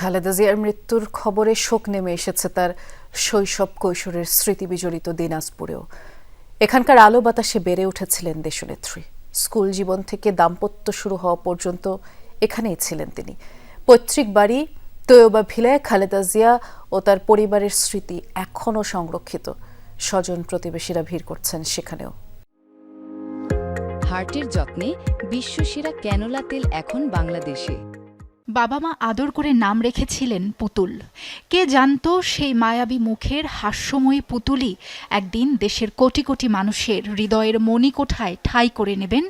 খালেদা জিয়ার মৃত্যুর খবরে শোক নেমে এসেছে তার শৈশব কৈশোরের স্মৃতি বিজড়িত দিনাজপুরেও। এখানকার আলো বাতাসে বেড়ে উঠেছিলেন দেশনেত্রী। স্কুল জীবন থেকে দাম্পত্য শুরু হওয়া পর্যন্ত এখানেই ছিলেন তিনি। পৈতৃক বাড়ি তৈয়বা ভিলায় খালেদা জিয়া ও তার পরিবারের স্মৃতি এখনও সংরক্ষিত। স্বজন প্রতিবেশীরা ভিড় করছেন সেখানেও। হার্টের যত্নে বিশ্বসেরা ক্যানোলা তেল এখন বাংলাদেশে। বাবা মা আদর করে নাম রেখেছিলেন পুতুল। কে জানতো সেই মায়াবী মুখের হাস্যময়ী পুতুলই একদিন দেশের কোটি কোটি মানুষের হৃদয়ের মণিকোঠায় ঠাঁই করে নেবেন।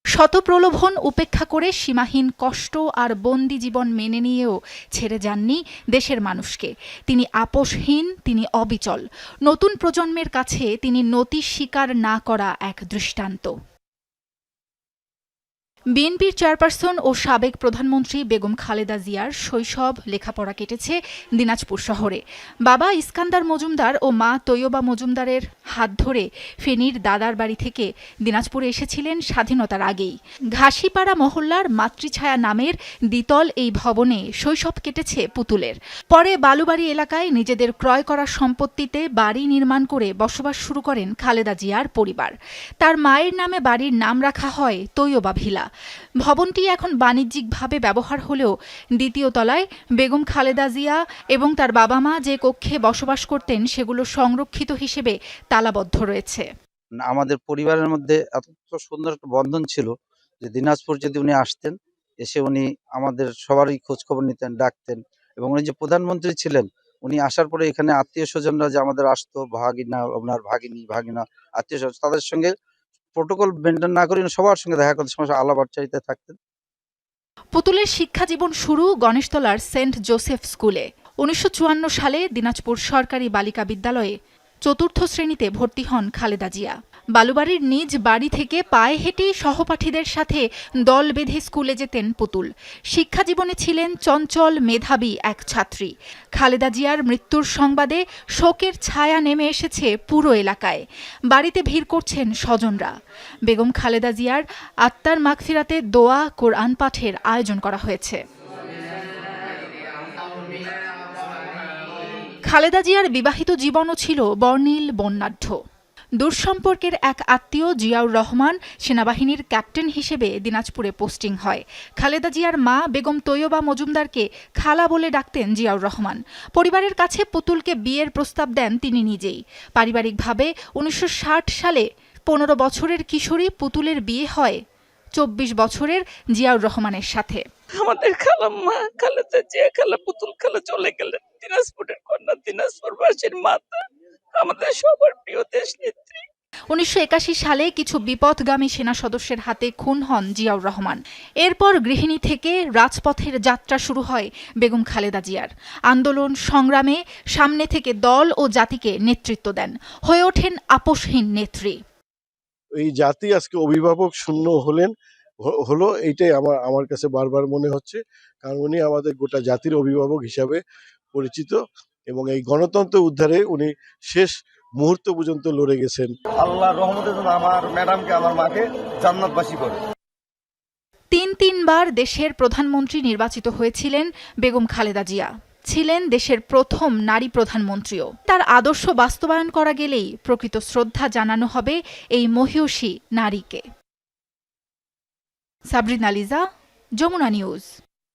শত প্রলোভন উপেক্ষা করে সীমাহীন কষ্ট আর বন্দি জীবন মেনে নিয়েও ছেড়ে যাননি দেশের মানুষকে। তিনি আপোষহীন, তিনি অবিচল। নতুন প্রজন্মের কাছে তিনি নতি স্বীকার না করা এক দৃষ্টান্ত। বিএনপির চেয়ারপারসন ও সাবেক প্রধানমন্ত্রী বেগম খালেদা জিয়ার শৈশব লেখাপড়া কেটেছে দিনাজপুর শহরে। বাবা ইস্কান্দার মজুমদার ও মা তৈয়বা মজুমদারের হাত ধরে ফেনীর দাদার বাড়ি থেকে দিনাজপুরে এসেছিলেন স্বাধীনতার আগেই। ঘাসিপাড়া মহল্লার মাতৃছায়া নামের দ্বিতল এই ভবনে শৈশব কেটেছে পুতুলের। পরে বালুবাড়ি এলাকায় নিজেদের ক্রয় করা সম্পত্তিতে বাড়ি নির্মাণ করে বসবাস শুরু করেন খালেদা জিয়ার পরিবার। তার মায়ের নামে বাড়ির নাম রাখা হয় তৈয়বা ভিলা। ভবনটি এখন বাণিজ্যিকভাবে ব্যবহার হলেও দ্বিতীয় তলায় বেগম খালেদা জিয়া এবং তার বাবা মা যে কক্ষে বসবাস করতেন সেগুলো সংরক্ষিত হিসেবে তালাবদ্ধ রয়েছে। আমাদের পরিবারের মধ্যে এত সুন্দর একটা বন্ধন ছিল যে দিনাজপুর যদি উনি আসতেন, এসে উনি আমাদের সবারই খোঁজ খবর নিতেন, ডাকতেন। এবং উনি যে প্রধানমন্ত্রী ছিলেন, উনি আসার পরে এখানে আত্মীয় স্বজনরা যে আমাদের আসতো, ভাগিনা, ওনার ভাগিনা আত্মীয় স্বজন, তাদের সঙ্গে প্রোটোকল মেনটেন না করে সবার সঙ্গে দেখা করতে সময় আলাপ আলোচনাতে থাকতেন। পুতুলের শিক্ষা জীবন শুরু গণেশতলার সেন্ট জোসেফ স্কুলে। 1954 সালে দিনাজপুর সরকারি বালিকা বিদ্যালয়ে চতুর্থ শ্রেণীতে ভর্তি হন খালেদা জিয়া। বালুবাড়ির নিজ বাড়ি থেকে পায়ে হেঁটেই সহপাঠীদের সাথে দল বেঁধে স্কুলে যেতেন পুতুল। শিক্ষা জীবনে ছিলেন চঞ্চল মেধাবী এক ছাত্রী। খালেদা জিয়ার মৃত্যুর সংবাদে শোকের ছায়া নেমে এসেছে পুরো এলাকায়। বাড়িতে ভিড় করছেন স্বজনরা। বেগম খালেদা জিয়ার আত্মার মাগফিরাতে দোয়া, কোরআন পাঠের আয়োজন করা হয়েছে। খালেদা জিয়ার বিবাহিত জীবনও ছিল বর্ণিল বর্ণাঢ্য। দূরসম্পর্কের এক আত্মীয় জিয়াউর রহমান সেনাবাহিনীর ক্যাপ্টেন হিসেবে দিনাজপুরে পোস্টিং হয়। খালেদা জিয়ার মা বেগম তৈয়বা মজুমদারকে খালা বলে ডাকতেন জিয়াউর রহমান। পরিবারের কাছে পুতুলকে বিয়ের প্রস্তাব দেন তিনি নিজেই। পারিবারিকভাবে 1960 সালে 15 বছরের কিশোরী পুতুলের বিয়ে হয় 24 বছরের জিয়াউর রহমানের সাথে। আমাদের খালাম্মা খালেদা জিয়া খালা পুতুল খালা চলে গেলেন। দিনাজপুরের কন্যা, দিনাজপুরবাসীর মাতা, আমাদের সবার প্রিয় দেশনেত্রী। 1981 সালে কিছু বিপথগামী সেনা সদস্যের হাতে খুন হন জিয়াউর রহমান। এরপর গৃহিণী থেকে রাজপথের যাত্রা শুরু হয় বেগম খালেদা জিয়ার। আন্দোলন সংগ্রামে সামনে থেকে দল ও জাতিকে নেতৃত্ব দেন, হয়ে ওঠেন আপোষহীন নেত্রী। এই জাতি আজকে অভিভাবক শূন্য হলো এইটাই আমার কাছে বারবার মনে হচ্ছে। কারণ উনি আমাদের গোটা জাতির অভিভাবক হিসাবে পরিচিত এবং এই গণতন্ত্র উদ্ধারে উনি শেষ মুহূর্ত পর্যন্ত লড়ে গেছেন। আল্লাহর রহমতে যেন আমার ম্যাডামকে, আমার মাকে জান্নাতবাসী করে। তিনবার দেশের প্রধানমন্ত্রী নির্বাচিত হয়েছিলেন বেগম খালেদা জিয়া। ছিলেন দেশের প্রথম নারী প্রধানমন্ত্রীও। তার আদর্শ বাস্তবায়ন করা গেলেই প্রকৃত শ্রদ্ধা জানানো হবে এই মহিয়সী নারীকে। সাবরিনা লিজা, যমুনা নিউজ।